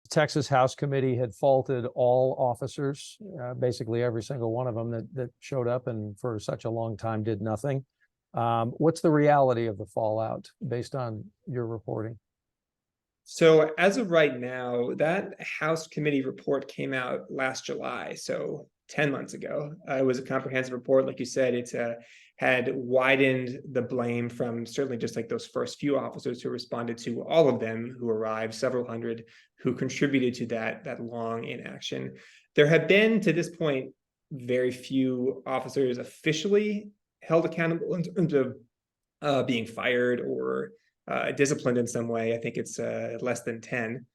Texas House Committee had faulted all officers, basically every single one of them that showed up and for such a long time did nothing. What's the reality of the fallout based on your reporting? So as of right now, that House committee report came out last July, so 10 months ago. It was a comprehensive report. Like you said, it had widened the blame from certainly just like those first few officers who responded to all of them who arrived, several hundred who contributed to that long inaction. There have been, to this point, very few officers officially held accountable in terms of being fired or disciplined in some way. I think it's less than 10.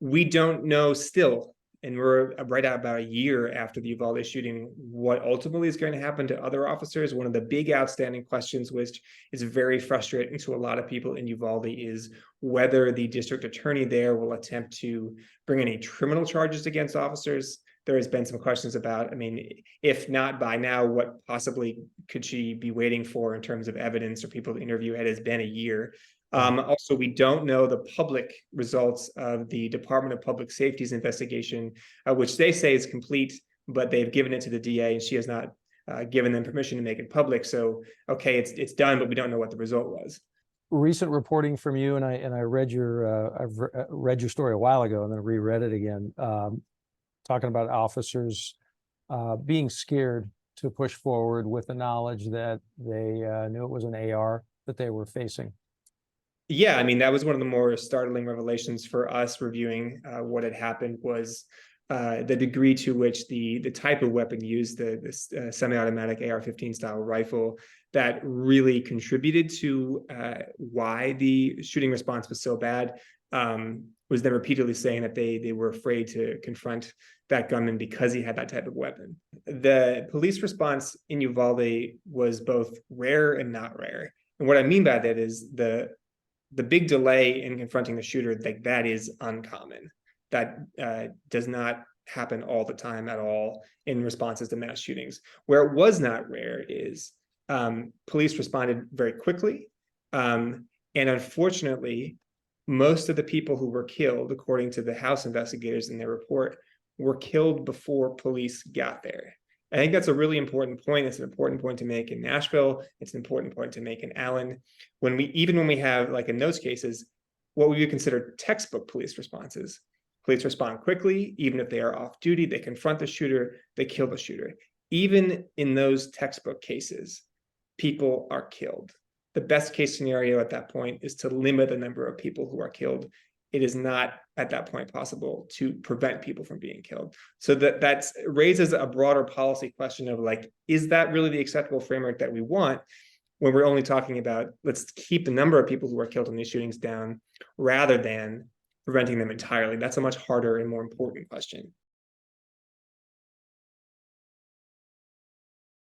We don't know still, and we're right at about a year after the Uvalde shooting, what ultimately is going to happen to other officers. One of the big outstanding questions, which is very frustrating to a lot of people in Uvalde, is whether the district attorney there will attempt to bring any criminal charges against officers. There has been some questions about, I mean, if not by now, what possibly could she be waiting for in terms of evidence or people to interview? It has been a year. Also, we don't know the public results of the Department of Public Safety's investigation, which they say is complete, but they've given it to the DA and she has not given them permission to make it public. So, okay, it's done, but we don't know what the result was. Recent reporting from you, and I read I've read your story a while ago and then reread it again. Talking about officers being scared to push forward with the knowledge that they knew it was an AR that they were facing. Yeah, I mean, that was one of the more startling revelations for us reviewing what had happened was the degree to which the type of weapon used, this semi-automatic AR-15 style rifle, that really contributed to why the shooting response was so bad, was then repeatedly saying that they were afraid to confront that gunman because he had that type of weapon. The police response in Uvalde was both rare and not rare. And what I mean by that is the big delay in confronting the shooter, like that is uncommon. That does not happen all the time at all in responses to mass shootings. Where it was not rare is police responded very quickly. And unfortunately, most of the people who were killed, according to the House investigators in their report, were killed before police got there. I think that's a really important point. It's an important point to make in Nashville. It's an important point to make in Allen. Even when we have, like in those cases, what we would consider textbook police responses. Police respond quickly, even if they are off duty, they confront the shooter, they kill the shooter. Even in those textbook cases, people are killed. The best case scenario at that point is to limit the number of people who are killed. It is not at that point possible to prevent people from being killed. So that raises a broader policy question of like, is that really the acceptable framework that we want when we're only talking about, let's keep the number of people who are killed in these shootings down rather than preventing them entirely? That's a much harder and more important question.